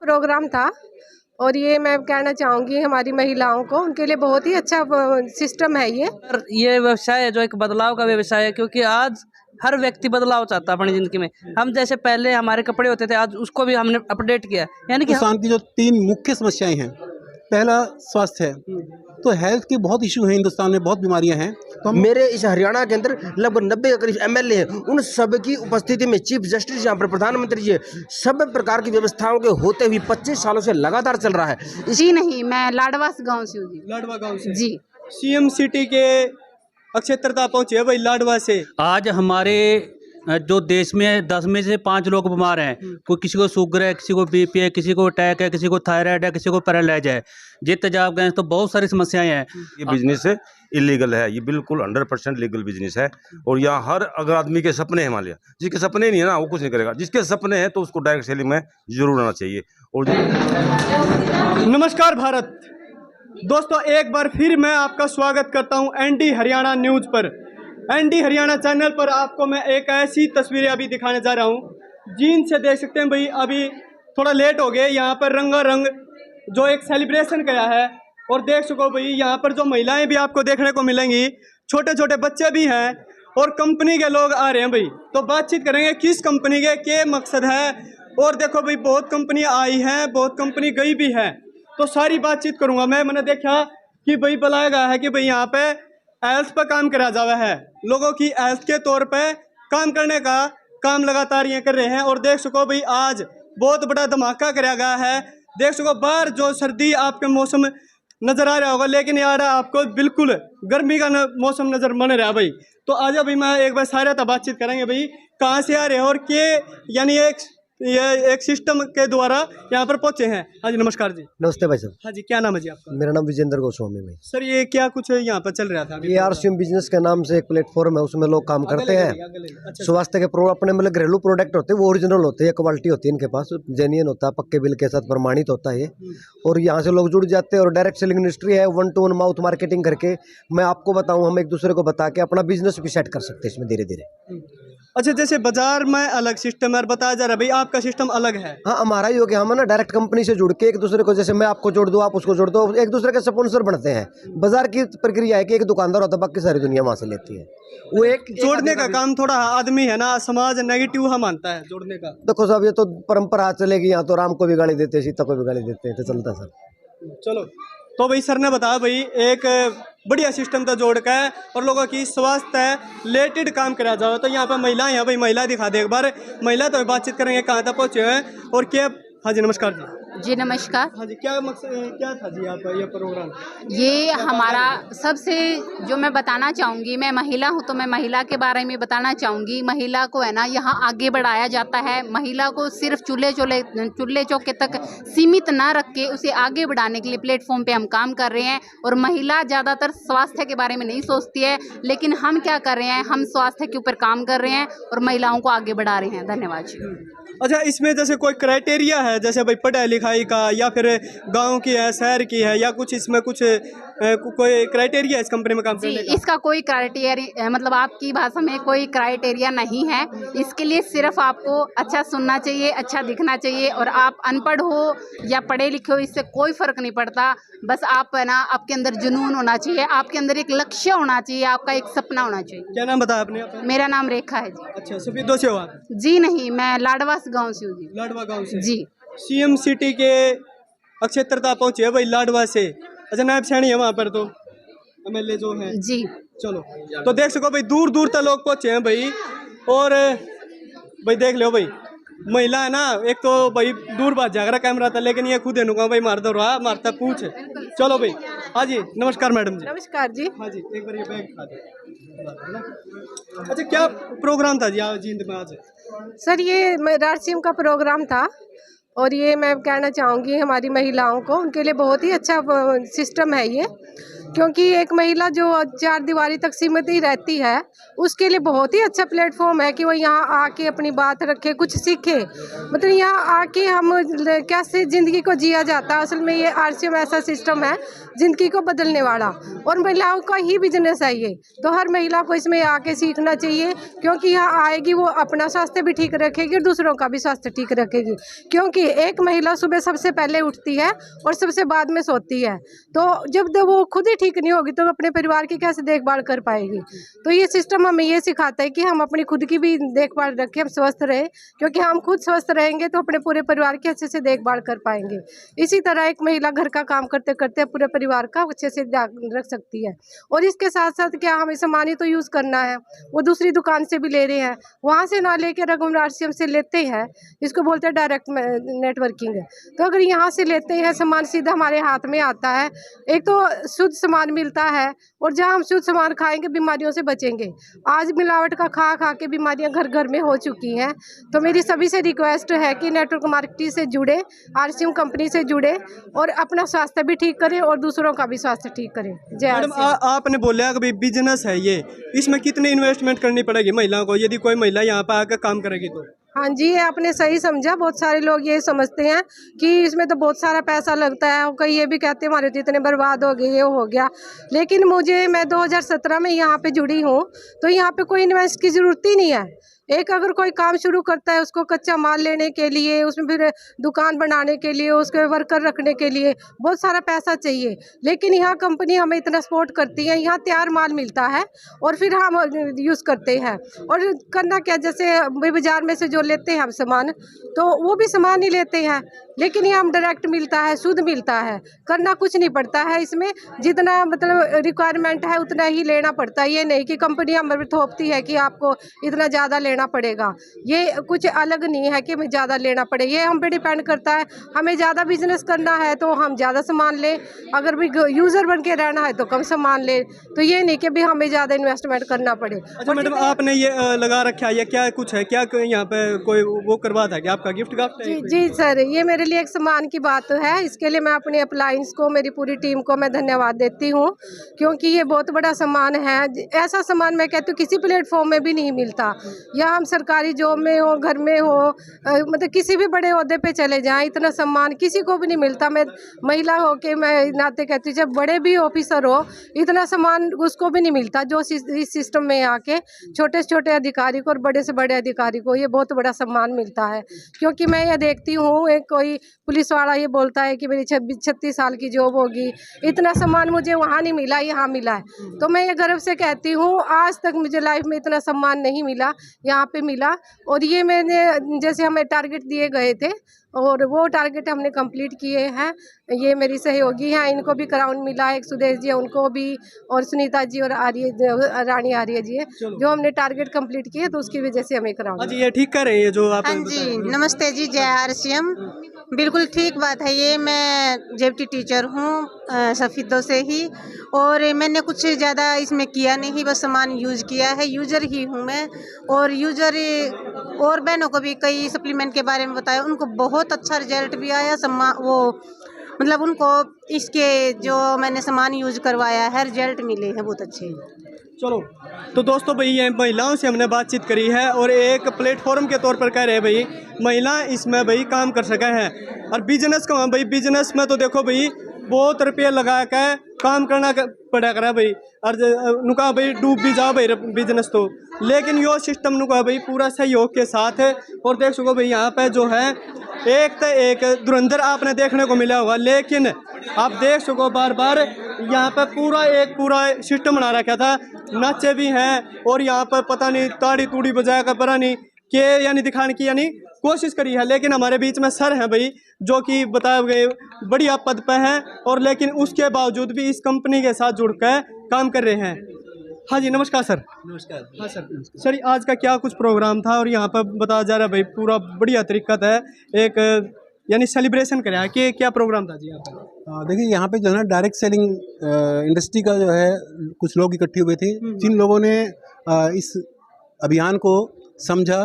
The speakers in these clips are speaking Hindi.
प्रोग्राम था और ये मैं कहना चाहूँगी हमारी महिलाओं को, उनके लिए बहुत ही अच्छा सिस्टम है ये व्यवसाय है जो एक बदलाव का व्यवसाय है, क्योंकि आज हर व्यक्ति बदलाव चाहता है अपनी जिंदगी में। हम जैसे पहले हमारे कपड़े होते थे, आज उसको भी हमने अपडेट किया, यानी कि किसान की जो 3 मुख्य समस्याएं हैं, पहला स्वास्थ्य है, तो हेल्थ की बहुत इशू है, हिंदुस्तान में बहुत बीमारियां हैं। तो मेरे इस हरियाणा के अंदर लगभग 90 के करीब एमएलए हैं, उन सब की उपस्थिति में चीफ जस्टिस यहाँ पर प्रधानमंत्री जी सब प्रकार की व्यवस्थाओं के होते हुए 25 सालों से लगातार चल रहा है। जी नहीं, मैं लाडवास गांव से हूँ जी। लाडवा गांव से जी। सीएम सिटी के अक्षेत्रता पहुंचे भाई लाडवा से। आज हमारे जो देश में 10 में से 5 लोग बीमार हैं। कोई किसी को शुगर है, किसी को बीपी है, किसी को अटैक है, किसी को थायराइड है, किसी को पैरालाइज है, ये तेजाब गैस, तो बहुत सारी समस्याएं हैं। ये बिजनेस इलीगल है, ये बिल्कुल 100% लीगल बिजनेस है। और यहाँ हर अगर आदमी के सपने हैं, मान लिया जिसके सपने नहीं है ना वो कुछ नहीं करेगा, जिसके सपने हैं तो उसको डायरेक्ट सेलिंग में जरूर आना चाहिए। और नमस्कार भारत दोस्तों, एक बार फिर मैं आपका स्वागत करता हूं एनडी हरियाणा न्यूज पर। एनडी हरियाणा चैनल पर आपको मैं एक ऐसी तस्वीरें अभी दिखाने जा रहा हूं, जीन से देख सकते हैं भाई। अभी थोड़ा लेट हो गए, यहाँ पर रंगारंग जो एक सेलिब्रेशन किया है। और देख सको भाई, यहाँ पर जो महिलाएं भी आपको देखने को मिलेंगी, छोटे छोटे बच्चे भी हैं और कंपनी के लोग आ रहे हैं भाई। तो बातचीत करेंगे किस कंपनी के क्या मकसद है। और देखो भाई, बहुत कंपनी आई हैं, बहुत कंपनी गई भी है, तो सारी बातचीत करूंगा मैं। मैंने देखा कि भाई बुलाया गया है कि भाई यहाँ पे हेल्थ पर काम करा जावा है, लोगों की हेल्थ के तौर पे काम करने का काम लगातार ये कर रहे हैं। और देख सको भाई, आज बहुत बड़ा धमाका कराया गया है। देख सको बाहर जो सर्दी आपके मौसम नजर आ रहा होगा, लेकिन यार आपको बिल्कुल गर्मी का मौसम नजर मन रहा भाई। तो आजा भाई, मैं एक बार सारे तब बातचीत करेंगे भाई, कहाँ से आ रहे हैं और के यानी ये एक सिस्टम के द्वारा यहाँ पर पहुंचे हैं। हाँ जी, नमस्कार जी। नमस्ते भाई साहब। हाँ जी, क्या नाम है जी आपका? मेरा नाम विजेंद्र गोस्वामी भाई। सर, ये क्या कुछ यहाँ पर चल रहा था? ये आरसीएम बिजनेस के नाम से एक प्लेटफॉर्म है, उसमें लोग काम करते हैं। अच्छा, स्वास्थ्य के अपने मतलब घरेलू प्रोडक्ट होते हैं, वो ओरिजिनल होते हैं, क्वालिटी होती है इनके पास, जेन्युइन होता है, पक्के बिल के साथ प्रमाणित होता है ये। और यहाँ से लोग जुड़ जाते हैं और डायरेक्ट सेलिंग इंडस्ट्री है, 1 to 1 माउथ मार्केटिंग करके। मैं आपको बताऊँ, हम एक दूसरे को बता के अपना बिजनेस भी सेट कर सकते हैं इसमें धीरे धीरे। अच्छा, जैसे बाजार में अलग सिस्टम है, बताया जा रहा है भाई आपका सिस्टम अलग है। हाँ, हमारा ही हो गया, हम ना डायरेक्ट कंपनी से जुड़ के एक दूसरे को, जैसे मैं आपको जोड़ दूँ, आप उसको जोड़ दो, एक दूसरे के स्पॉन्सर बनते हैं। बाजार की प्रक्रिया है कि एक दुकानदार होता है, बाकी सारी दुनिया वहाँ से लेती है। वो एक जोड़ने का काम थोड़ा आदमी है ना, समाज नेगेटिव हम मानता है जोड़ने का। देखो साहब, ये तो परंपरा चलेगी, यहाँ तो राम को भी गाली देते हैं, सीता को भी गाली देते हैं, तो चलता सर। चलो, तो भाई सर ने बताया भाई एक बढ़िया सिस्टम तो जोड़ के और लोगों की स्वास्थ्य रिलेटेड काम करा जाओ। तो यहाँ पर महिलाएं हैं भाई, महिला दिखा दे एक बार। महिला तो बातचीत करेंगे कहाँ तक पहुँचे हैं और क्या। हाँ जी, नमस्कार जी। जी नमस्कार। हाँ जी, क्या मकसद क्या था जी आपका ये प्रोग्राम? ये हमारा सबसे जो मैं बताना चाहूँगी, मैं महिला हूँ तो मैं महिला के बारे में बताना चाहूँगी। महिला को है ना यहाँ आगे बढ़ाया जाता है। महिला को सिर्फ चूल्हे चौके तक सीमित ना रख के उसे आगे बढ़ाने के लिए प्लेटफॉर्म पे हम काम कर रहे हैं। और महिला ज़्यादातर स्वास्थ्य के बारे में नहीं सोचती है, लेकिन हम क्या कर रहे हैं, हम स्वास्थ्य के ऊपर काम कर रहे हैं और महिलाओं को आगे बढ़ा रहे हैं। धन्यवाद जी। अच्छा, इसमें जैसे कोई क्राइटेरिया है, जैसे भाई पढ़ाई लिखाई का, या फिर गांव की है, शहर की है, या कुछ इसमें कुछ कोई क्राइटेरिया है इस कंपनी में काम करने का? इसका कोई क्राइटेरिया, मतलब आपकी भाषा में कोई क्राइटेरिया नहीं है। इसके लिए सिर्फ आपको अच्छा सुनना चाहिए, अच्छा दिखना चाहिए। और आप अनपढ़ हो या पढ़े लिखे हो, इससे कोई फर्क नहीं पड़ता। बस आप है ना, आपके अंदर जुनून होना चाहिए, आपके अंदर एक लक्ष्य होना चाहिए, आपका एक सपना होना चाहिए। क्या नाम बताया आपने? मेरा नाम रेखा है जी। अच्छा, सफेदों से हो आप? जी नहीं, मैं लाडवास गांव से हूँ जी। लाडवा गांव से जी। सीएम सिटी के अक्षेत्रता पहुंचे भाई लाडवा से। अच्छा, नायब सैनी है वहाँ पर, तो एमएलए जो है जी। चलो, तो देख सको भाई, दूर दूर तक लोग पहुंचे हैं भाई। और भाई देख लो भाई, महिला है ना, एक तो भाई दूर बात जागरा कैमरा था, लेकिन ये खुद है भाई, मारता रहा, मारता पूछ। चलो भाई। हाँ जी, नमस्कार मैडम जी। नमस्कार जी। हाँ जी, एक बार ये बैग दिखा दो। अच्छा, क्या प्रोग्राम था जी आज जींद में? आज सर, ये आरसीएम का प्रोग्राम था और ये मैं कहना चाहूँगी हमारी महिलाओं को, उनके लिए बहुत ही अच्छा सिस्टम है ये। क्योंकि एक महिला जो 4 दीवारी तक सीमित ही रहती है, उसके लिए बहुत ही अच्छा प्लेटफॉर्म है कि वो यहाँ आके अपनी बात रखे, कुछ सीखे। मतलब यहाँ आके हम कैसे ज़िंदगी को जिया जाता है, असल में ये RCM ऐसा सिस्टम है ज़िंदगी को बदलने वाला, और महिलाओं का ही बिजनेस है ये। तो हर महिला को इसमें आके सीखना चाहिए, क्योंकि यहाँ आएगी वो अपना स्वास्थ्य भी ठीक रखेगी और दूसरों का भी स्वास्थ्य ठीक रखेगी। क्योंकि एक महिला सुबह सबसे पहले उठती है और सबसे बाद में सोती है, तो जब तक वो खुद ही ठीक नहीं होगी तो अपने परिवार की कैसे देखभाल कर पाएगी। तो ये सिस्टम हमें ये सिखाता है कि हम अपनी खुद की भी देखभाल रखें, हम स्वस्थ रहें, क्योंकि हम खुद स्वस्थ रहेंगे तो अपने पूरे परिवार की अच्छे से देखभाल कर पाएंगे। इसी तरह एक महिला घर का काम करते करते पूरे परिवार का अच्छे से ध्यान रख सकती है। और इसके साथ साथ क्या हमें सामान ही तो यूज़ करना है, वो दूसरी दुकान से भी ले रहे हैं, वहाँ से ना लेके रघुवर RCM से लेते हैं, इसको बोलते हैं डायरेक्ट नेटवर्किंग। तो अगर यहाँ से लेते हैं सामान सीधा हमारे हाथ में आता है, एक तो शुद्ध सामान मिलता है, और जहाँ हम शुद्ध सामान खाएंगे बीमारियों से बचेंगे। आज मिलावट का खा खा के बीमारियां घर घर में हो चुकी हैं। तो मेरी सभी से रिक्वेस्ट है कि नेटवर्क मार्केटिंग से जुड़े, RCM कंपनी से जुड़े और अपना स्वास्थ्य भी ठीक करें और दूसरों का भी स्वास्थ्य ठीक करें। जय मैडम, RCM। आपने बोला कि भाई बिजनेस है ये, इसमें कितनी इन्वेस्टमेंट करनी पड़ेगी महिलाओं को, यदि कोई महिला यहाँ पर आकर काम करेगी तो? हाँ जी, ये आपने सही समझा। बहुत सारे लोग ये समझते हैं कि इसमें तो बहुत सारा पैसा लगता है, और कई ये भी कहते हैं हमारे तो इतने बर्बाद हो गए, ये हो गया। लेकिन मैं 2017 में यहाँ पे जुड़ी हूँ, तो यहाँ पे कोई इन्वेस्ट की ज़रूरत ही नहीं है। एक अगर कोई काम शुरू करता है, उसको कच्चा माल लेने के लिए, उसमें फिर दुकान बनाने के लिए, उसके वर्कर रखने के लिए बहुत सारा पैसा चाहिए। लेकिन यहाँ कंपनी हमें इतना सपोर्ट करती है, यहाँ तैयार माल मिलता है और फिर हम यूज़ करते हैं। और करना क्या, जैसे बाज़ार में से जो लेते हैं हम सामान, तो वो भी सामान ही लेते हैं, लेकिन यहाँ हम डायरेक्ट मिलता है, शुद्ध मिलता है, करना कुछ नहीं पड़ता है। इसमें जितना मतलब रिक्वायरमेंट है उतना ही लेना पड़ता है। ये नहीं कि कंपनी हमें थोपती है कि आपको इतना ज़्यादा लेना पड़ेगा, ये कुछ अलग नहीं है कि हमें ज़्यादा लेना पड़े। ये हम पे डिपेंड करता है, हमें ज़्यादा बिजनेस करना है तो हम ज़्यादा सामान लें, अगर भी यूज़र बन के रहना है तो कम सामान लें। तो ये नहीं कि भी हमें ज़्यादा इन्वेस्टमेंट करना पड़े। अच्छा मैडम, आपने ये लगा रखा है, ये क्या कुछ है, क्या यहाँ पे कोई वो करवा था कि आपका गिफ्ट है? जी जी सर, ये मेरे लिए एक सम्मान की बात है। इसके लिए मैं अपने अप्लायंस को, मेरी पूरी टीम को मैं धन्यवाद देती हूँ, क्योंकि ये बहुत बड़ा सम्मान है। ऐसा सम्मान मैं कहती हूँ किसी प्लेटफॉर्म में भी नहीं मिलता। या हम सरकारी जॉब में हो, घर में हो, मतलब किसी भी बड़े ओहदे पे चले जाएं, इतना सम्मान किसी को भी नहीं मिलता। मैं महिला हो के मैं नाते कहती हूँ, जब बड़े भी ऑफिसर हो इतना सम्मान उसको भी नहीं मिलता जो इस सिस्टम में आके छोटे से छोटे अधिकारी को और बड़े से बड़े अधिकारी को ये बहुत बड़ा सम्मान मिलता है। क्योंकि मैं ये देखती हूँ, एक कोई पुलिस वाला ये बोलता है कि मेरी 36 साल की जॉब होगी, इतना सम्मान मुझे वहाँ नहीं मिला, यहाँ मिला है। तो मैं ये गर्व से कहती हूँ, आज तक मुझे लाइफ में इतना सम्मान नहीं मिला, यहाँ पे मिला। और ये मैंने, जैसे हमें टारगेट दिए गए थे और वो टारगेट हमने कंप्लीट किए हैं। ये मेरी सहयोगी हैं, इनको भी क्राउन मिला है, एक सुदेश जी है उनको भी, और सुनीता जी और रानी आर्य जी है, जो हमने टारगेट कंप्लीट किए तो उसकी वजह से हमें क्राउन। हाँ जी, ये ठीक कर रहे हैं जो आप? हाँ जी, नमस्ते जी, जय RCM। बिल्कुल ठीक बात है ये। मैं JBT टीचर हूँ सफ़ीदों से ही, और मैंने कुछ ज़्यादा इसमें किया नहीं, बस सामान यूज़ किया है। यूज़र ही हूँ मैं, और यूज़र और बहनों को भी कई सप्लीमेंट के बारे में बताया, उनको बहुत अच्छा रिजल्ट भी आया। मतलब उनको इसके जो मैंने सामान यूज़ करवाया है रिजल्ट मिले हैं बहुत अच्छे। चलो, तो दोस्तों भाई ये महिलाओं से हमने बातचीत करी है और एक प्लेटफॉर्म के तौर पर कह रहे हैं भाई महिला इसमें भाई काम कर सके हैं। और बिजनेस का भाई, बिजनेस में तो देखो भाई बहुत रुपये लगा के काम करना पड़ा करा भाई, और नुका भाई डूब भी जाओ भाई बिजनेस तो। लेकिन यो सिस्टम नुका भाई पूरा सहयोग के साथ है। और देख सको भाई यहाँ पे जो है एक तो एक धुरंधर आपने देखने को मिला होगा, लेकिन आप देख सको बार बार यहाँ पे पूरा सिस्टम बना रखा था। नाचे भी हैं और यहाँ पर पता नहीं ताड़ी तूड़ी बजा कर पता नहीं के यानी दिखाने की यानी कोशिश करी है। लेकिन हमारे बीच में सर हैं भाई जो कि बताए गए बढ़िया पद पे हैं, और लेकिन उसके बावजूद भी इस कंपनी के साथ जुड़ कर काम कर रहे हैं। हाँ जी, नमस्कार सर। नमस्कार। हाँ सर, आज का क्या कुछ प्रोग्राम था और यहाँ पर बताया जा रहा है भाई पूरा बढ़िया तरीका था, एक यानी सेलिब्रेशन कराया कि क्या प्रोग्राम था जी यहाँ पर? देखिए यहाँ पे जो है ना डायरेक्ट सेलिंग इंडस्ट्री का जो है कुछ लोग इकट्ठे हुए थे, जिन लोगों ने इस अभियान को समझा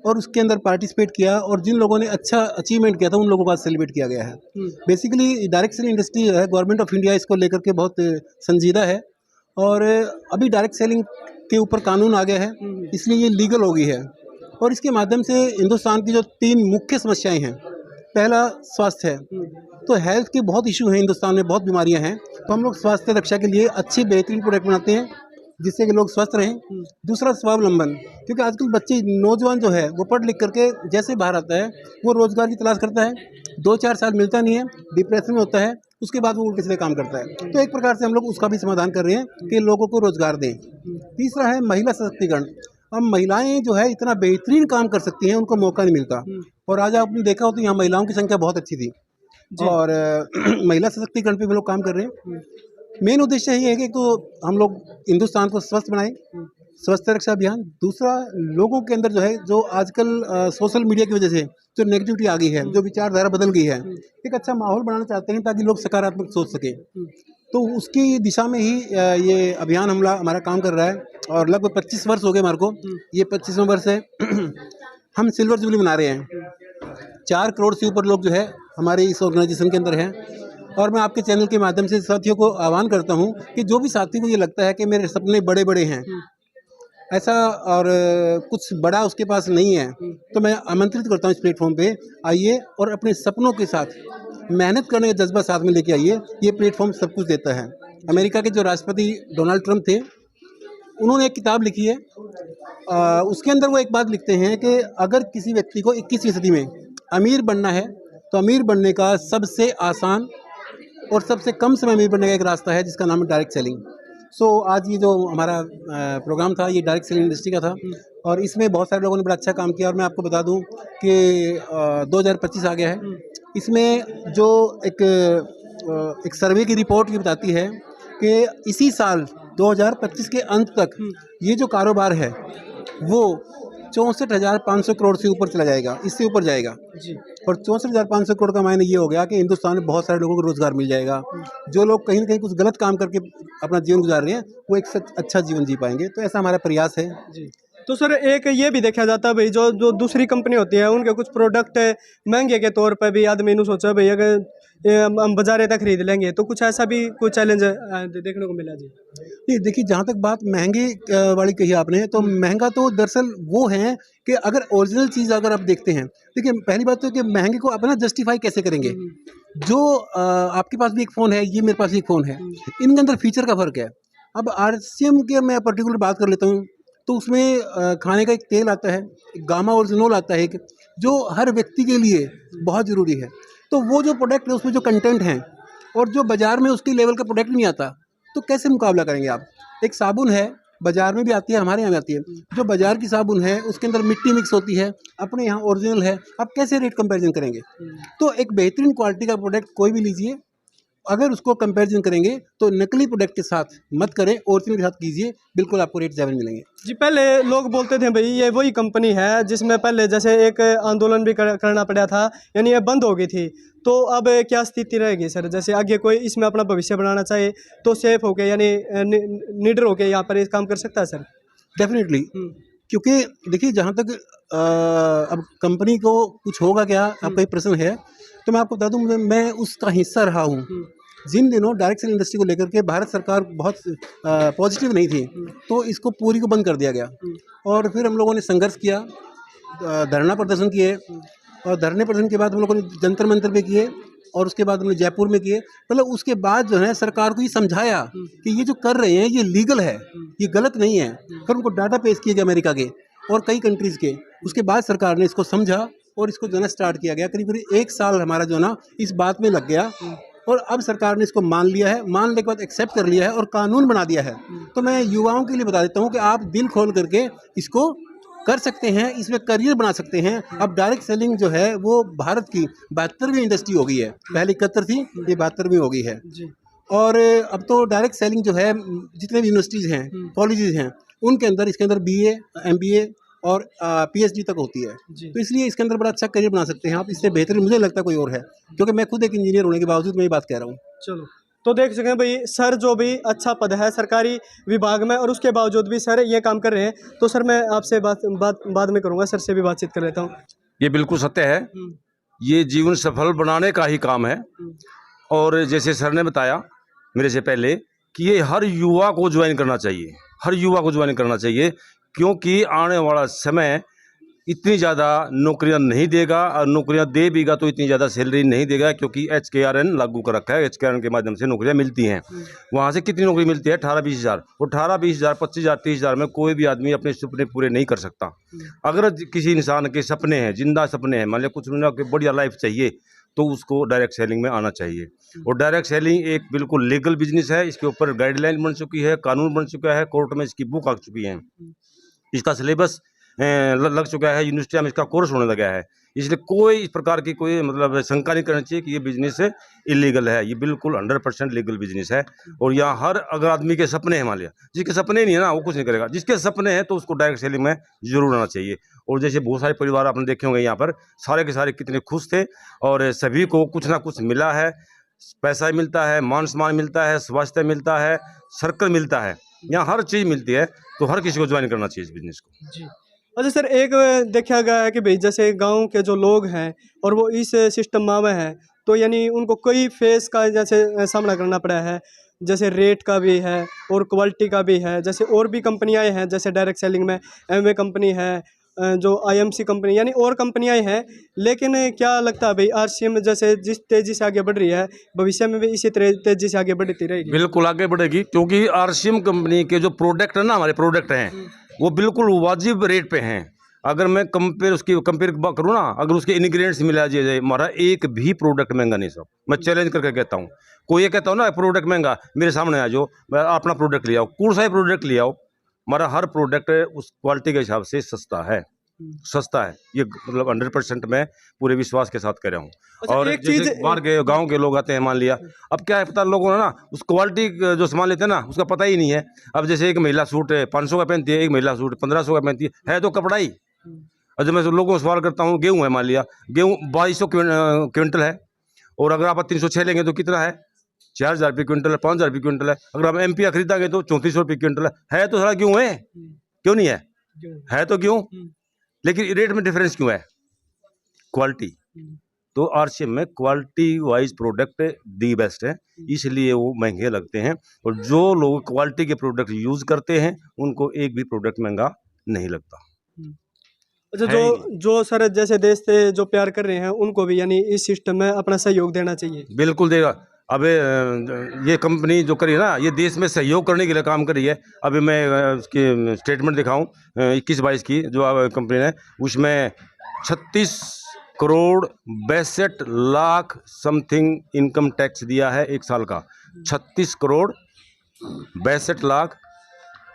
और उसके अंदर पार्टिसिपेट किया, और जिन लोगों ने अच्छा अचीवमेंट किया था उन लोगों को आज सेलिब्रेट किया गया है। बेसिकली डायरेक्ट सेलिंग इंडस्ट्री जो है, गवर्नमेंट ऑफ इंडिया इसको लेकर के बहुत संजीदा है, और अभी डायरेक्ट सेलिंग के ऊपर कानून आ गया है, इसलिए ये लीगल हो गई है। और इसके माध्यम से हिंदुस्तान की जो 3 मुख्य समस्याएं हैं, पहला स्वास्थ्य है, तो हेल्थ के बहुत इशू हैं हिंदुस्तान में, बहुत बीमारियां हैं, तो हम लोग स्वास्थ्य रक्षा के लिए अच्छे बेहतरीन प्रोडक्ट बनाते हैं जिससे कि लोग स्वस्थ रहें। दूसरा स्वावलंबन, क्योंकि आजकल बच्चे नौजवान जो है वो पढ़ लिख करके जैसे बाहर आता है वो रोज़गार की तलाश करता है, 2-4 साल मिलता नहीं है, डिप्रेशन में होता है, उसके बाद वो उल्टे सीधे काम करता है। तो एक प्रकार से हम लोग उसका भी समाधान कर रहे हैं कि लोगों को रोज़गार दें। तीसरा है महिला सशक्तिकरण। अब महिलाएं जो है इतना बेहतरीन काम कर सकती हैं, उनको मौका नहीं मिलता, और आज आपने देखा हो तो यहाँ महिलाओं की संख्या बहुत अच्छी थी, और महिला सशक्तिकरण पे भी लोग काम कर रहे हैं। मेन उद्देश्य यही है कि तो हम लोग हिंदुस्तान को स्वस्थ बनाएं, स्वास्थ्य रक्षा अभियान। दूसरा, लोगों के अंदर जो है, जो आजकल सोशल मीडिया की वजह से जो नेगेटिविटी आ गई है, जो विचारधारा बदल गई है, एक अच्छा माहौल बनाना चाहते हैं ताकि लोग सकारात्मक सोच सकें, तो उसकी दिशा में ही ये अभियान हमारा काम कर रहा है। और लगभग 25 वर्ष हो गए हमारे को, ये 25वां वर्ष है। हम सिल्वर जुबली मना रहे हैं, 4 करोड़ से ऊपर लोग जो है हमारे इस ऑर्गेनाइजेशन के अंदर हैं। और मैं आपके चैनल के माध्यम से साथियों को आह्वान करता हूं कि जो भी साथी को ये लगता है कि मेरे सपने बड़े बड़े हैं ऐसा, और कुछ बड़ा उसके पास नहीं है, तो मैं आमंत्रित करता हूं इस प्लेटफॉर्म पे आइए और अपने सपनों के साथ मेहनत करने का जज्बा साथ में लेके आइए। ये प्लेटफॉर्म सब कुछ देता है। अमेरिका के जो राष्ट्रपति डोनाल्ड ट्रंप थे, उन्होंने एक किताब लिखी है, उसके अंदर वो एक बात लिखते हैं कि अगर किसी व्यक्ति को 21वीं सदी में अमीर बनना है तो अमीर बनने का सबसे आसान और सबसे कम समय अमीर बनने का एक रास्ता है जिसका नाम है डायरेक्ट सेलिंग। सो आज ये जो हमारा प्रोग्राम था ये डायरेक्ट सेलिंग इंडस्ट्री का था, और इसमें बहुत सारे लोगों ने बड़ा अच्छा काम किया। और मैं आपको बता दूं कि 2025 आ गया है, इसमें जो एक सर्वे की रिपोर्ट ये बताती है कि इसी साल 2025 के अंत तक ये जो कारोबार है वो 64,500 करोड़ से ऊपर चला जाएगा, इससे ऊपर जाएगा जी। और 64,500 करोड़ का मायने ये हो गया कि हिंदुस्तान में बहुत सारे लोगों को रोजगार मिल जाएगा। जो लोग कहीं ना कहीं कुछ गलत काम करके अपना जीवन गुजार रहे हैं वो एक अच्छा जीवन जी पाएंगे। तो ऐसा हमारा प्रयास है जी। तो सर एक ये भी देखा जाता है भाई, जो दूसरी कंपनी होती है उनके कुछ प्रोडक्ट महंगे के तौर पर भी आदमी ने सोचा भाई अगर हम बाजार तक खरीद लेंगे, तो कुछ ऐसा भी कुछ चैलेंज देखने को मिला जी? नहीं, देखिए जहाँ तक बात महंगे वाली कही आपने, तो महंगा तो दरअसल वो है कि अगर ओरिजिनल चीज़ अगर आप देखते हैं, देखिए पहली बात तो कि महंगे को अपना जस्टिफाई कैसे करेंगे। जो आपके पास भी एक फ़ोन है, ये मेरे पास भी एक फ़ोन है, इनके अंदर फीचर का फ़र्क है। अब RCM के मैं पर्टिकुलर बात कर लेता हूँ, तो उसमें खाने का एक तेल आता है, गामा ओरिजिनल आता है, जो हर व्यक्ति के लिए बहुत ज़रूरी है। तो वो जो प्रोडक्ट है उसमें जो कंटेंट हैं और जो बाज़ार में उसकी लेवल का प्रोडक्ट नहीं आता, तो कैसे मुकाबला करेंगे आप। एक साबुन है, बाज़ार में भी आती है, हमारे यहाँ भी आती है, जो बाज़ार की साबुन है उसके अंदर मिट्टी मिक्स होती है, अपने यहाँ ओरिजिनल है, आप कैसे रेट कंपैरिजन करेंगे। तो एक बेहतरीन क्वालिटी का प्रोडक्ट कोई भी लीजिए, अगर उसको कंपैरिजन करेंगे तो नकली प्रोडक्ट के साथ मत करें, ओरिजिनल के साथ कीजिए, बिल्कुल आपको रेट ज़्यादा मिलेंगे जी। पहले लोग बोलते थे भाई ये वही कंपनी है जिसमें पहले जैसे एक आंदोलन भी करना पड़ा था, यानी ये बंद हो गई थी, तो अब क्या स्थिति रहेगी सर? जैसे आगे कोई इसमें अपना भविष्य बनाना चाहे तो सेफ होके यानी निडर होके यहाँ पर काम कर सकता है सर? डेफिनेटली, क्योंकि देखिए जहाँ तक अब कंपनी को कुछ होगा क्या, आपका प्रश्न है, तो मैं आपको बता दूं मैं उसका हिस्सा रहा हूं। जिन दिनों डायरेक्ट सेलिंग इंडस्ट्री को लेकर के भारत सरकार बहुत पॉजिटिव नहीं थी, तो इसको पूरी को बंद कर दिया गया, और फिर हम लोगों ने संघर्ष किया, धरना प्रदर्शन किए, और धरने प्रदर्शन के बाद हम लोगों ने जंतर मंतर पे किए, और उसके बाद हमने जयपुर में किए। मतलब उसके बाद जो है सरकार को ये समझाया कि ये जो कर रहे हैं ये लीगल है, ये गलत नहीं है। फिर उनको डाटा पेश किए गए अमेरिका के और कई कंट्रीज़ के, उसके बाद सरकार ने इसको समझा और इसको जो है स्टार्ट किया गया। करीब करीब 1 साल हमारा जो है ना इस बात में लग गया, और अब सरकार ने इसको मान लिया है, मानने के बाद एक्सेप्ट कर लिया है और कानून बना दिया है। तो मैं युवाओं के लिए बता देता हूँ कि आप दिल खोल करके इसको कर सकते हैं, इसमें करियर बना सकते हैं। अब डायरेक्ट सेलिंग जो है वो भारत की 72वीं इंडस्ट्री हो गई है, पहले 71 थी, ये 72वीं हो गई है जी। और अब तो डायरेक्ट सेलिंग जो है जितने भी यूनिवर्सिटीज़ हैं, कॉलेजेस हैं, उनके अंदर इसके अंदर BA, MBA और PhD तक होती है। तो इसलिए इसके अंदर बड़ा अच्छा करियर बना सकते हैं आप। इससे बेहतर मुझे लगता है कोई और है, क्योंकि मैं खुद एक इंजीनियर होने के बावजूद मैं ये बात कह रहा हूँ। चलो तो देख सकते हैं भाई, सर जो भी अच्छा पद है सरकारी विभाग में, और उसके बावजूद भी सर ये काम कर रहे हैं। तो सर मैं आपसे बाद में करूँगा, सर से भी बातचीत कर लेता हूँ। ये बिल्कुल सत्य है, ये जीवन सफल बनाने का ही काम है। और जैसे सर ने बताया मेरे से पहले कि ये हर युवा को ज्वाइन करना चाहिए, हर युवा को ज्वाइन करना चाहिए, क्योंकि आने वाला समय इतनी ज़्यादा नौकरियां नहीं देगा, और नौकरियां दे भीगा तो इतनी ज़्यादा सैलरी नहीं देगा, क्योंकि HKRN लागू कर रखा है। HKRN के माध्यम से नौकरियां मिलती हैं। वहाँ से कितनी नौकरी मिलती है? 18-20 हज़ार। और 18-20 हज़ार, 25 हज़ार, 30 हज़ार में कोई भी आदमी अपने सपने पूरे नहीं कर सकता। अगर किसी इंसान के सपने हैं, जिंदा सपने हैं, मान लिया कुछ बढ़िया लाइफ चाहिए, तो उसको डायरेक्ट सेलिंग में आना चाहिए। और डायरेक्ट सेलिंग एक बिल्कुल लीगल बिजनेस है। इसके ऊपर गाइडलाइन बन चुकी है, कानून बन चुका है, कोर्ट में इसकी बुक आ चुकी है, इसका सिलेबस लग चुका है, यूनिवर्सिटी में इसका कोर्स होने लगा है। इसलिए कोई इस प्रकार की कोई मतलब शंका नहीं करनी चाहिए कि ये बिजनेस इलीगल है। ये बिल्कुल 100% लीगल बिजनेस है। और यहाँ हर अगर आदमी के सपने हैं, मान लिया जिसके सपने नहीं है ना, वो कुछ नहीं करेगा। जिसके सपने हैं तो उसको डायरेक्ट सेलिंग में जरूर आना चाहिए। और जैसे बहुत सारे परिवार आपने देखे होंगे यहाँ पर, सारे के सारे कितने खुश थे, और सभी को कुछ ना कुछ मिला है। पैसा मिलता है, मान सम्मान मिलता है, स्वास्थ्य मिलता है, सर्कल मिलता है, यहाँ हर चीज़ मिलती है। तो हर किसी को ज्वाइन करना चाहिए इस बिजनेस को जी। अच्छा सर, एक देखा गया है कि भाई जैसे गांव के जो लोग हैं और वो इस सिस्टम में हैं, तो यानी उनको कई फेस का जैसे सामना करना पड़ा है। जैसे रेट का भी है और क्वालिटी का भी है। जैसे और भी कंपनियां हैं, जैसे डायरेक्ट सेलिंग में एमवे कंपनी है, जो IMC कंपनी, यानी और कंपनियां हैं। लेकिन क्या लगता है भाई, RCM जैसे जिस तेज़ी से आगे बढ़ रही है, भविष्य में भी इसी तेज़ी से आगे बढ़ती रहेगी? बिल्कुल आगे बढ़ेगी, क्योंकि RCM कंपनी के जो प्रोडक्ट है ना, हमारे प्रोडक्ट हैं, वो बिल्कुल वाजिब रेट पे हैं। अगर मैं कंपेयर करूँ ना, अगर उसके इंग्रेडिएंट्स मिला दिया जाए, हमारा एक भी प्रोडक्ट महंगा नहीं सब। मैं चैलेंज करके कहता हूँ, कोई ये कहता हूँ ना प्रोडक्ट महंगा, मेरे सामने आ जाओ, मैं अपना प्रोडक्ट ले आओ, कौन सा प्रोडक्ट ले आओ, हमारा हर प्रोडक्ट उस क्वालिटी के हिसाब से सस्ता है। सस्ता है, ये मतलब 100% मैं पूरे विश्वास के साथ कह रहा हूँ। अच्छा, और एक जैसे चीज़ बाहर के गांव के लोग आते हैं, मान लिया, अब क्या है पता लोगों ने ना, उस क्वालिटी जो सामान लेते हैं ना, उसका पता ही नहीं है। अब जैसे एक महिला सूट 500 का पहनती है, एक महिला सूट 1500 का पहनती है तो कपड़ा ही। और जब मैं लोगों को सवाल करता हूँ, गेहूँ है, मान लिया गेहूँ 2200 क्विंटल है, और अगर आप 306 लेंगे तो कितना है? 4000 रुपये क्विंटल है, 5000 रुपये क्विंटल है। अगर आप MP खरीदांगे तो 3400 रुपये क्विंटल है तो सारा गेहूँ है, क्यों नहीं है? है तो क्यों, लेकिन रेट में डिफरेंस क्यों है? क्वालिटी। तो RCM में quality wise product the best है, इसलिए वो महंगे लगते हैं। और जो लोग क्वालिटी के प्रोडक्ट यूज़ करते हैं, उनको एक भी प्रोडक्ट महंगा नहीं लगता। अच्छा, जो सर जैसे देश से जो प्यार कर रहे हैं, उनको भी यानी इस सिस्टम में अपना सहयोग देना चाहिए। बिल्कुल देगा। अब ये कंपनी जो करी है ना, ये देश में सहयोग करने के लिए काम करी है। अभी मैं उसकी स्टेटमेंट दिखाऊं 21-22 की जो कंपनी ने, उसमें 36 crore 62 lakh something income tax दिया है एक साल का। 36 करोड़ 62 लाख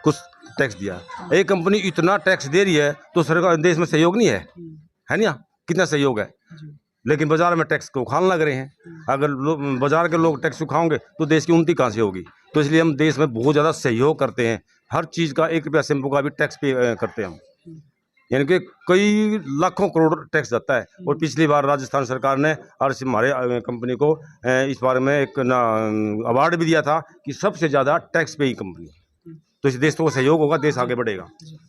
कुछ टैक्स दिया। एक कंपनी इतना टैक्स दे रही है तो सरकार देश में सहयोग नहीं है ना? कितना सहयोग है, लेकिन बाजार में टैक्स को उखाड़ने लग रहे हैं। अगर बाजार के लोग टैक्स उठाओगे तो देश की उन्नति कहाँ से होगी? तो इसलिए हम देश में बहुत ज़्यादा सहयोग करते हैं। हर चीज़ का 1 रुपया शैम्पू का भी टैक्स पे करते हैं हम, यानी कि कई लाखों करोड़ टैक्स जाता है। और पिछली बार राजस्थान सरकार ने और हमारे कंपनी को इस बारे में एक अवार्ड भी दिया था कि सबसे ज़्यादा टैक्स पे ही कंपनी। तो इस देश को सहयोग होगा, देश आगे बढ़ेगा।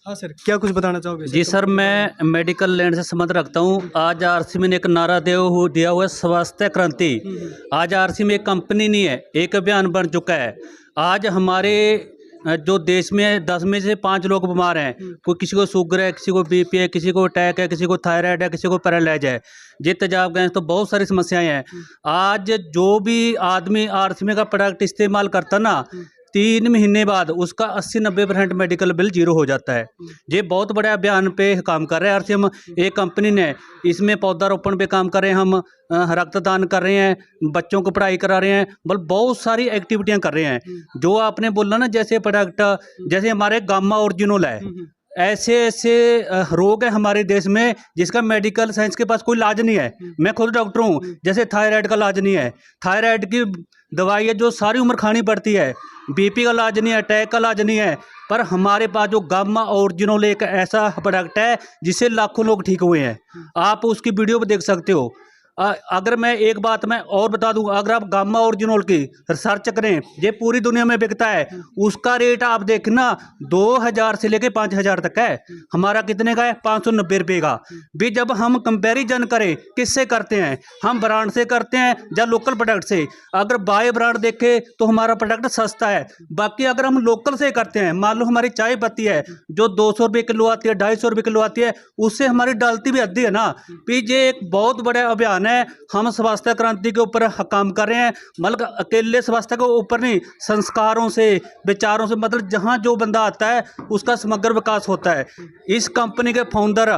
हाँ सर, क्या कुछ बताना चाहोगे? जी सर, मैं मेडिकल लैंड से संबंध रखता हूँ। आज RCM ने एक नारा दिया हुआ है, स्वास्थ्य क्रांति। आज RCM एक कंपनी नहीं है, एक अभियान बन चुका है। आज हमारे जो देश में 10 में से 5 लोग बीमार हैं। कोई किसी को शुगर है, किसी को BP है, किसी को अटैक है, किसी को थायराइड है, किसी को पैरालाइज है, ये तेजाब गैस, तो बहुत सारी समस्याएं हैं। आज जो भी आदमी RCM का प्रोडक्ट इस्तेमाल करता ना, 3 महीने बाद उसका 80-90% मेडिकल बिल जीरो हो जाता है। ये बहुत बड़े अभियान पे काम कर रहे हैं RCM एक कंपनी ने। इसमें पौधारोपण पे काम कर रहे हैं हम, रक्तदान कर रहे हैं, बच्चों को पढ़ाई करा रहे हैं, बल्कि बहुत सारी एक्टिविटियां कर रहे हैं। जो आपने बोला ना, जैसे प्रोडक्ट, जैसे हमारे गामा ओरिजिनल है, ऐसे ऐसे रोग है हमारे देश में जिसका मेडिकल साइंस के पास कोई इलाज नहीं है। मैं खुद डॉक्टर हूँ। जैसे थायराइड का इलाज नहीं है, थायराइड की दवाई है जो सारी उम्र खानी पड़ती है। BP का इलाज नहीं है, अटैक का इलाज नहीं है। पर हमारे पास जो गामा ओरिजिनल एक ऐसा प्रोडक्ट है जिससे लाखों लोग ठीक हुए हैं। आप उसकी वीडियो पर देख सकते हो। अगर मैं एक बात मैं और बता दूं, अगर आप गामा ओरिजिनल की रिसर्च करें, ये पूरी दुनिया में बिकता है, उसका रेट आप देखना 2000 से लेके 5000 तक है। हमारा कितने का है? 590 रुपये का। भी जब हम कंपैरिजन करें किससे करते हैं, हम ब्रांड से करते हैं या लोकल प्रोडक्ट से। अगर बाय ब्रांड देखें तो हमारा प्रोडक्ट सस्ता है। बाकी अगर हम लोकल से करते हैं, मान लो हमारी चाय पत्ती है जो 200 रुपये किलो आती है, 250 रुपये किलो आती है, उससे हमारी डालती भी आधी है ना। भी ये एक बहुत बड़ा अभियान है, हम स्वास्थ्य क्रांति के ऊपर काम कर रहे हैं। मतलब अकेले स्वास्थ्य के ऊपर नहीं, संस्कारों से, विचारों से, मतलब जहाँ जो बंदा आता है उसका समग्र विकास होता है। इस कंपनी के फाउंडर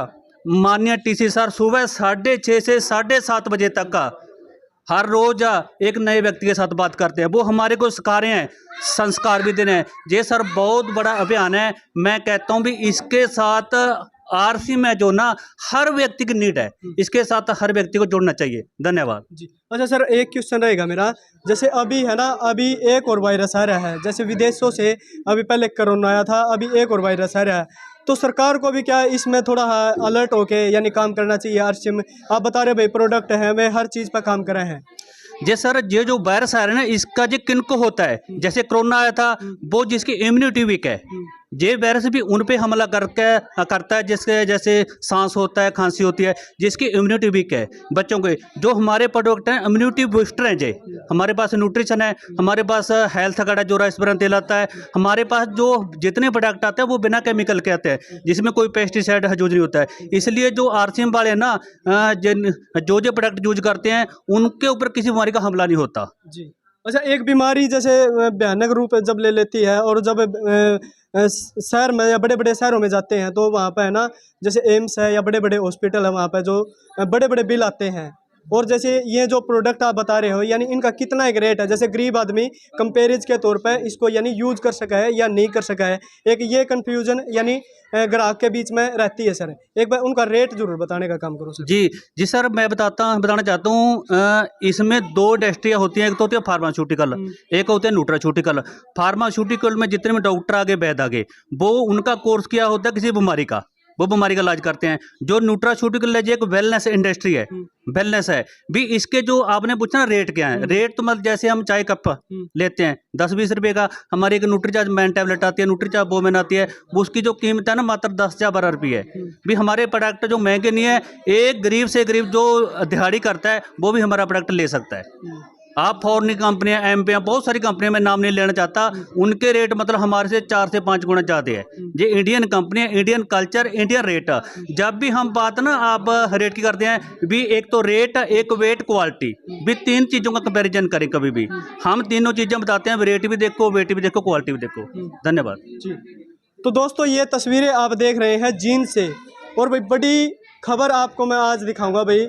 माननीय टीसी सर सुबह 6:30 से 7:30 बजे तक का हर रोज एक नए व्यक्ति के साथ बात करते हैं। वो हमारे को सिखा रहे हैं, संस्कार भी दे रहे हैं। ये सर बहुत बड़ा अभियान है। मैं कहता हूँ भी इसके साथ आरसी में जो ना हर व्यक्ति की नीड है, इसके साथ हर व्यक्ति को जोड़ना चाहिए। धन्यवाद जी। अच्छा सर, एक क्वेश्चन रहेगा मेरा, जैसे अभी है ना, अभी एक और वायरस आ रहा है, जैसे विदेशों से अभी पहले कोरोना आया था, अभी एक और वायरस आ रहा है, तो सरकार को भी क्या इसमें थोड़ा अलर्ट होके यानी काम करना चाहिए? आरसी में आप बता रहे भाई प्रोडक्ट है, वे हर चीज़ पर काम कर रहे हैं। जी सर, ये जो वायरस आ रहा है ना, इसका जो किनको होता है, जैसे कोरोना आया था, वो जिसकी इम्यूनिटी वीक है, ये वायरस भी उन पे हमला करता है जिसके जैसे सांस होता है, खांसी होती है, जिसकी इम्यूनिटी वीक है। बच्चों के जो हमारे प्रोडक्ट हैं इम्यूनिटी बूस्टर हैं, जे हमारे पास न्यूट्रिशन है, हमारे पास हेल्थ का जो राइस ब्रांड तेल आता है, हमारे पास जो जितने प्रोडक्ट आते हैं वो बिना केमिकल के आते हैं, जिसमें कोई पेस्टिसाइड यूज नहीं होता है। इसलिए जो आरसीएम वाले हैं ना, जो प्रोडक्ट यूज करते हैं उनके ऊपर किसी बीमारी का हमला नहीं होता। जी। अच्छा, एक बीमारी जैसे भयानक रूप जब ले लेती है और जब शहर में या बड़े बड़े शहरों में जाते हैं तो वहाँ पे है ना, जैसे एम्स है या बड़े बड़े हॉस्पिटल है, वहाँ पे जो बड़े बड़े बिल आते हैं, और जैसे ये जो प्रोडक्ट आप बता रहे हो यानी इनका कितना एक रेट है, जैसे गरीब आदमी कंपेरिज के तौर पे इसको यानी यूज कर सका है या नहीं कर सका है, एक ये कन्फ्यूजन यानी ग्राहक के बीच में रहती है सर। एक बार उनका रेट जरूर बताने का काम करो सर। जी सर, मैं बताना चाहता हूँ, इसमें 2 इंडस्ट्रियाँ होती हैं। एक तो होती है फार्मास्यूटिकल, एक होते हैं न्यूट्रास्यूटिकल। फार्मास्यूटिकल में जितने में डॉक्टर आगे, वैद्य आगे, वो उनका कोर्स किया होता है किसी बीमारी का, वो बीमारी का इलाज करते हैं। जो न्यूट्रास्यूटिकल है, एक वेलनेस इंडस्ट्री है, वेलनेस है भी। इसके जो आपने पूछा ना रेट क्या है, रेट तो मतलब जैसे हम चाय कप लेते हैं 10-20 रुपये का, हमारी एक न्यूट्रीचार्ज मैन टैबलेट आती है, न्यूट्रीचार्ज वोमेन आती है, उसकी जो कीमत है ना मात्र 10 या 12 रुपये है। भी हमारे प्रोडक्ट जो महंगे नहीं है, एक गरीब से गरीब जो दिहाड़ी करता है वो भी हमारा प्रोडक्ट ले सकता है। आप फॉरेन कंपनियां, एमपी, बहुत सारी कंपनियां, मैं नाम नहीं लेना चाहता, उनके रेट मतलब हमारे से 4 से 5 गुना ज़्यादा है। ये इंडियन कंपनी है, इंडियन कल्चर, इंडियन रेट। जब भी हम बात ना आप रेट की करते हैं भी, एक तो रेट, एक वेट, क्वालिटी, भी 3 चीज़ों का कंपैरिजन करें कभी भी। हम तीनों चीज़ें बताते हैं, रेट भी देखो, वेट भी देखो, क्वालिटी भी देखो। धन्यवाद जी। तो दोस्तों, ये तस्वीरें आप देख रहे हैं जींद से, और भाई बड़ी खबर आपको मैं आज दिखाऊंगा। भाई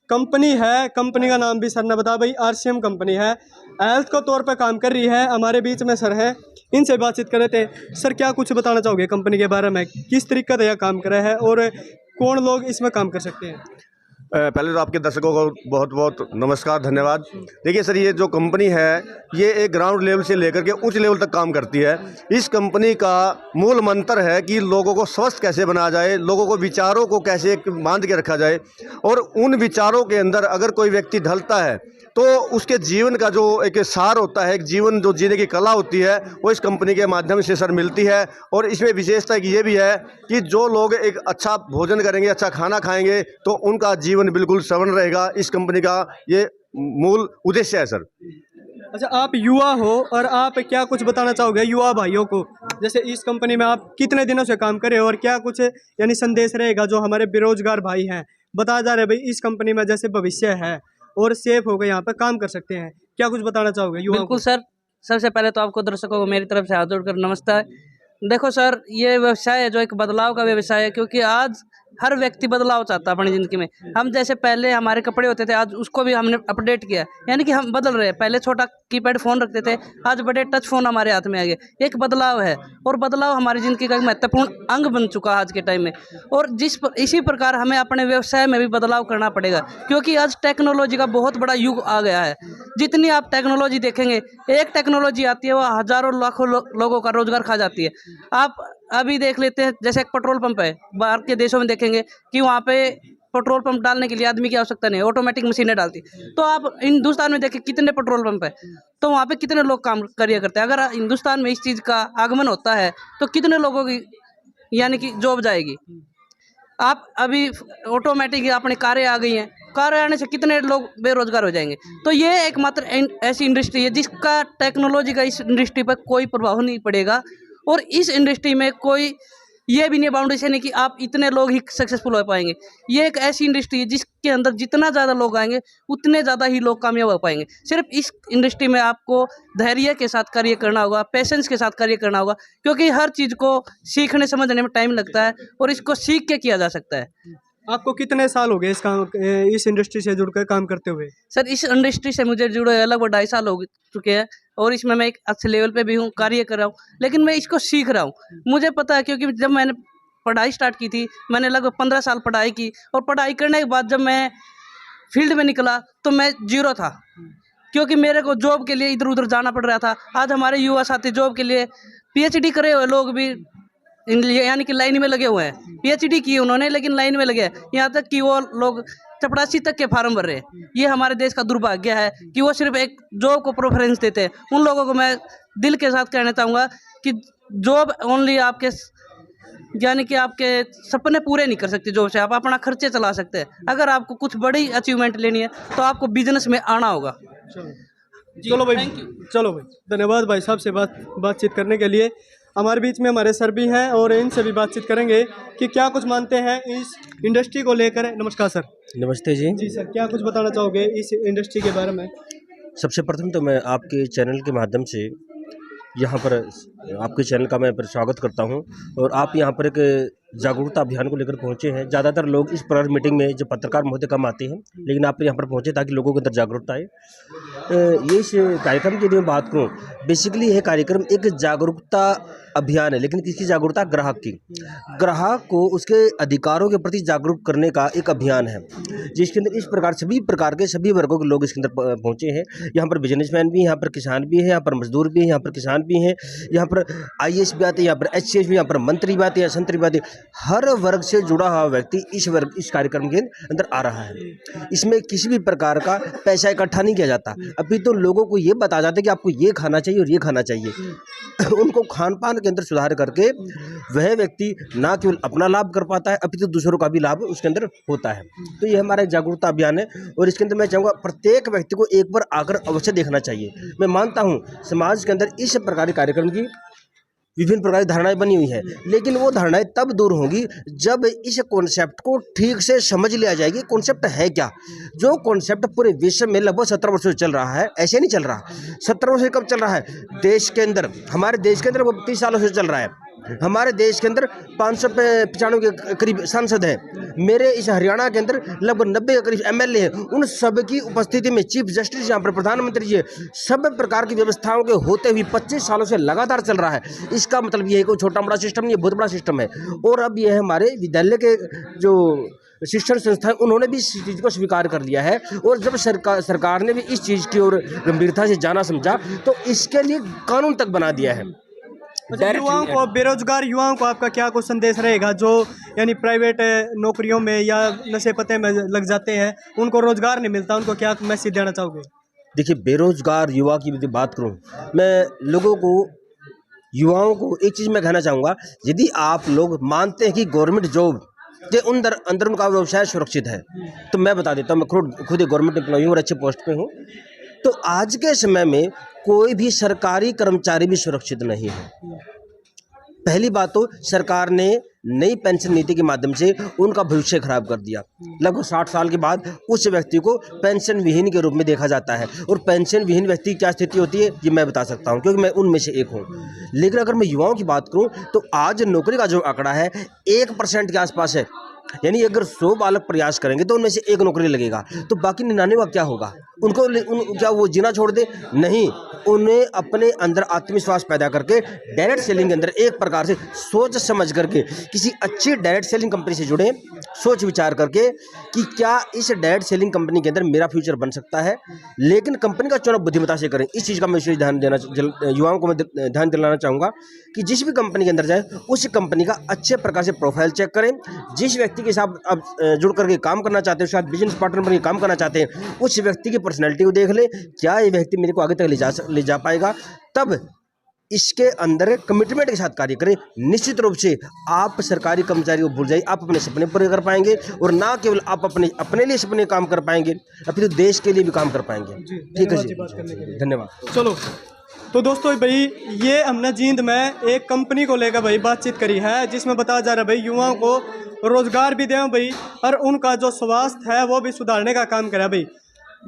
कंपनी है, कंपनी का नाम भी सर ने बताया, भाई आरसीएम कंपनी है, हेल्थ के तौर पे काम कर रही है। हमारे बीच में सर हैं, इनसे बातचीत कर रहे थे। सर, क्या कुछ बताना चाहोगे कंपनी के बारे में, किस तरीके से यह काम कर रहा है और कौन लोग इसमें काम कर सकते हैं? पहले तो आपके दर्शकों को बहुत बहुत नमस्कार, धन्यवाद। देखिए सर, ये जो कंपनी है ये एक ग्राउंड लेवल से लेकर के उच्च लेवल तक काम करती है। इस कंपनी का मूल मंत्र है कि लोगों को स्वस्थ कैसे बनाया जाए, लोगों को विचारों को कैसे बांध के रखा जाए, और उन विचारों के अंदर अगर कोई व्यक्ति ढलता है तो उसके जीवन का जो एक सार होता है, एक जीवन जो जीने की कला होती है, वो इस कंपनी के माध्यम से सर मिलती है। और इसमें विशेषता ये भी है कि जो लोग एक अच्छा भोजन करेंगे, अच्छा खाना खाएंगे, तो उनका जीवन बिल्कुल सवर्ण रहेगा। इस कंपनी का ये मूल उद्देश्य है सर। अच्छा, आप युवा हो और आप क्या कुछ बताना चाहोगे युवा भाइयों को, जैसे इस कंपनी में आप कितने दिनों से काम करें, और क्या कुछ यानी संदेश रहेगा जो हमारे बेरोजगार भाई हैं? बताया जा रहा है भाई इस कंपनी में जैसे भविष्य है और सेफ होकर यहाँ पर काम कर सकते हैं, क्या कुछ बताना चाहोगे युवा? बिल्कुल सर, सबसे पहले तो आपको दर्शकों को मेरी तरफ से हाथ जोड़कर नमस्कार। देखो सर, ये व्यवसाय है जो एक बदलाव का व्यवसाय है, क्योंकि आज हर व्यक्ति बदलाव चाहता है अपनी ज़िंदगी में। हम जैसे पहले हमारे कपड़े होते थे, आज उसको भी हमने अपडेट किया, यानी कि हम बदल रहे हैं। पहले छोटा कीपैड फ़ोन रखते थे, आज बड़े टच फ़ोन हमारे हाथ में आ गए। एक बदलाव है, और बदलाव हमारी ज़िंदगी का एक महत्वपूर्ण अंग बन चुका है आज के टाइम में। और इसी प्रकार हमें अपने व्यवसाय में भी बदलाव करना पड़ेगा, क्योंकि आज टेक्नोलॉजी का बहुत बड़ा युग आ गया है। जितनी आप टेक्नोलॉजी देखेंगे, एक टेक्नोलॉजी आती है वो हज़ारों लाखों लोगों का रोजगार खा जाती है। आप अभी देख लेते हैं, जैसे एक पेट्रोल पंप है, बाहर के देशों में देखेंगे कि वहाँ पे पेट्रोल पंप डालने के लिए आदमी की आवश्यकता नहीं है, ऑटोमेटिक मशीनें डालती। तो आप हिंदुस्तान में देखें कितने पेट्रोल पंप है, तो वहाँ पे कितने लोग काम कार्य करते हैं। अगर हिंदुस्तान में इस चीज़ का आगमन होता है तो कितने लोगों की यानी कि जॉब जाएगी। आप अभी ऑटोमेटिक अपनी कारें आ गई हैं, कारें आने से कितने लोग बेरोजगार हो जाएंगे। तो ये एकमात्र ऐसी इंडस्ट्री है जिसका टेक्नोलॉजी का इस इंडस्ट्री पर कोई प्रभाव नहीं पड़ेगा। और इस इंडस्ट्री में कोई ये भी नहीं बाउंड्री नहीं कि आप इतने लोग ही सक्सेसफुल हो पाएंगे। ये एक ऐसी इंडस्ट्री है जिसके अंदर जितना ज़्यादा लोग आएंगे उतने ज़्यादा ही लोग कामयाब हो पाएंगे। सिर्फ इस इंडस्ट्री में आपको धैर्य के साथ कार्य करना होगा, पेशेंस के साथ कार्य करना होगा, क्योंकि हर चीज़ को सीखने समझने में टाइम लगता है और इसको सीख के किया जा सकता है। आपको कितने साल हो गए इस इंडस्ट्री से जुड़कर काम करते हुए? सर इस इंडस्ट्री से मुझे जुड़े लगभग 2.5 साल हो चुके हैं और इसमें मैं एक अच्छे लेवल पे भी हूँ, कार्य कर रहा हूँ, लेकिन मैं इसको सीख रहा हूँ। मुझे पता है क्योंकि जब मैंने पढ़ाई स्टार्ट की थी, मैंने लगभग 15 साल पढ़ाई की और पढ़ाई करने के बाद जब मैं फील्ड में निकला तो मैं जीरो था, क्योंकि मेरे को जॉब के लिए इधर उधर जाना पड़ रहा था। आज हमारे युवा साथी जॉब के लिए PhD करे हुए लोग भी यानी कि लाइन में लगे हुए हैं। PhD की उन्होंने लेकिन लाइन में लगे हैं, यहाँ तक कि वो लोग चपरासी तक के फार्म भर रहे हैं। ये हमारे देश का दुर्भाग्य है कि वो सिर्फ एक जॉब को प्रेफरेंस देते हैं। उन लोगों को मैं दिल के साथ कहना चाहूँगा कि जॉब ओनली आपके यानी कि आपके सपने पूरे नहीं कर सकते जॉब से, आप अपना खर्चे चला सकते हैं। अगर आपको कुछ बड़ी अचीवमेंट लेनी है तो आपको बिजनेस में आना होगा। चलो भाई, चलो भाई, धन्यवाद भाई साहब से बातचीत करने के लिए। हमारे बीच में हमारे सर भी हैं और इनसे भी बातचीत करेंगे कि क्या कुछ मानते हैं इस इंडस्ट्री को लेकर। नमस्कार सर। नमस्ते जी। जी सर, क्या कुछ बताना चाहोगे इस इंडस्ट्री के बारे में? सबसे प्रथम तो मैं आपके चैनल के माध्यम से यहाँ पर आपके चैनल का मैं स्वागत करता हूँ और आप यहाँ पर एक जागरूकता अभियान को लेकर पहुँचे हैं। ज़्यादातर लोग इस प्रकार मीटिंग में जो पत्रकार महोदय कम आते हैं, लेकिन आप यहाँ पर पहुँचे ताकि लोगों के अंदर जागरूकता आए। ये इस कार्यक्रम की यदि मैं बात करूँ, बेसिकली यह कार्यक्रम एक जागरूकता अभियान है, लेकिन किसकी जागरूकता? ग्राहक की। ग्राहक को उसके अधिकारों के प्रति जागरूक करने का एक अभियान है, जिसके अंदर इस प्रकार सभी प्रकार के सभी वर्गों के लोग इसके अंदर पहुँचे हैं। यहाँ पर बिजनेसमैन भी हैं, यहाँ पर किसान भी हैं, यहाँ पर मजदूर भी हैं, यहाँ पर किसान भी हैं, यहाँ पर IAS भी आते हैं, यहाँ पर HCS भी, यहाँ पर मंत्री भी आते हैं, संतरी भी आते हैं। हर वर्ग से जुड़ा हुआ व्यक्ति इस कार्यक्रम के अंदर आ रहा है। इसमें किसी भी प्रकार का पैसा इकट्ठा नहीं किया जाता, अभी तो लोगों को ये बताया जाता है कि आपको ये खाना चाहिए और ये खाना चाहिए। उनको खान पान के अंदर सुधार करके वह व्यक्ति ना केवल अपना लाभ कर पाता है, अभी तो दूसरों का भी लाभ उसके अंदर होता है। तो ये हमारा जागरूकता अभियान है और इसके अंदर मैं चाहूँगा प्रत्येक व्यक्ति को एक बार आकर अवश्य देखना चाहिए। मैं मानता हूँ समाज के अंदर इस प्रकार के कार्यक्रम की विभिन्न प्रकार की धारणाएं बनी हुई है, लेकिन वो धारणाएं तब दूर होंगी जब इस कॉन्सेप्ट को ठीक से समझ लिया जाएगी। कॉन्सेप्ट है क्या? जो कॉन्सेप्ट पूरे विश्व में लगभग 17 वर्षों से चल रहा है, ऐसे नहीं चल रहा। 17 वर्षों से कब चल रहा है? देश के अंदर, हमारे देश के अंदर वो 30 सालों से चल रहा है। हमारे देश के अंदर 595 के करीब सांसद हैं। मेरे इस हरियाणा के अंदर लगभग 90 के करीब MLA हैं। उन सब की उपस्थिति में चीफ जस्टिस यहाँ पर प्रधानमंत्री जी, सब प्रकार की व्यवस्थाओं के होते हुए 25 सालों से लगातार चल रहा है। इसका मतलब ये है कोई छोटा बड़ा सिस्टम नहीं है, बहुत बड़ा सिस्टम है। और अब यह हमारे विद्यालय के जो शिक्षण संस्थाएं, उन्होंने भी इस चीज़ को स्वीकार कर लिया है। और जब सरकार ने भी इस चीज़ की ओर गंभीरता से जाना समझा तो इसके लिए कानून तक बना दिया है। युवाओं को, बेरोजगार युवाओं को आपका क्या कुछ संदेश रहेगा जो यानी प्राइवेट नौकरियों में या नशे पते में लग जाते हैं, उनको रोजगार नहीं मिलता, उनको क्या मैसेज देना चाहोगे? देखिए, बेरोजगार युवा की यदि बात करूं, मैं लोगों को, युवाओं को एक चीज़ मैं कहना चाहूँगा, यदि आप लोग मानते हैं कि गवर्नमेंट जॉब के अंदर उनका व्यवसाय सुरक्षित है, तो मैं बता देता हूँ, मैं खुद एक गवर्नमेंट एम्प्लॉई हूँ और अच्छे पोस्ट पे हूँ। तो आज के समय में कोई भी सरकारी कर्मचारी भी सुरक्षित नहीं है। पहली बात तो सरकार ने नई पेंशन नीति के माध्यम से उनका भविष्य खराब कर दिया। लगभग 60 साल के बाद उस व्यक्ति को पेंशन विहीन के रूप में देखा जाता है। और पेंशन विहीन व्यक्ति की क्या स्थिति होती है ये मैं बता सकता हूं, क्योंकि मैं उनमें से एक हूं। लेकिन अगर मैं युवाओं की बात करूं तो आज नौकरी का जो आंकड़ा है 1% के आसपास है। यानी अगर 100 बालक प्रयास करेंगे तो उनमें से एक नौकरी लगेगा, तो बाकी 99 का क्या होगा? क्या वो जीना छोड़ दे? नहीं, उन्हें अपने अंदर आत्मविश्वास पैदा करके डायरेक्ट सेलिंग के अंदर एक प्रकार से सोच समझ करके किसी अच्छी डायरेक्ट सेलिंग कंपनी से जुड़े, सोच विचार करके कि क्या इस डायरेक्ट सेलिंग कंपनी के अंदर मेरा फ्यूचर बन सकता है। लेकिन कंपनी का चुनाव बुद्धिमत्ता से करें। इस चीज़ का मैं विशेष ध्यान देना, युवाओं को मैं ध्यान दिलाना चाहूँगा कि जिस भी कंपनी के अंदर जाए उस कंपनी का अच्छे प्रकार से प्रोफाइल चेक करें। जिस व्यक्ति व्यक्ति के साथ आप जुड़ करके काम करना चाहते हैं, उसके साथ बिजनेस पार्टनर बन के काम करना चाहते हैं, उस व्यक्ति की पर्सनैलिटी को देख ले, क्या ये व्यक्ति मेरे को आगे तक ले जा पाएगा, तब इसके अंदर कमिटमेंट के साथ कार्य करें। निश्चित रूप से आप सरकारी कर्मचारी को भूल जाइए, आप अपने सपने पूरे कर पाएंगे, और ना केवल आप अपने लिए सपने काम कर पाएंगे, अपितु देश के लिए भी काम कर पाएंगे। ठीक है जी, धन्यवाद। चलो तो दोस्तों भाई ये हमने जींद में एक कंपनी को लेकर भाई बातचीत करी है, जिसमें बताया जा रहा है भाई युवाओं को रोजगार भी दें भाई, और उनका जो स्वास्थ्य है वो भी सुधारने का काम करा भाई।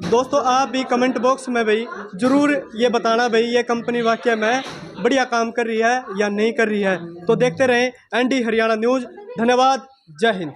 दोस्तों आप भी कमेंट बॉक्स में भाई ज़रूर ये बताना भाई ये कंपनी वाकई में बढ़िया काम कर रही है या नहीं कर रही है। तो देखते रहें एनडी हरियाणा न्यूज़। धन्यवाद, जय हिंद।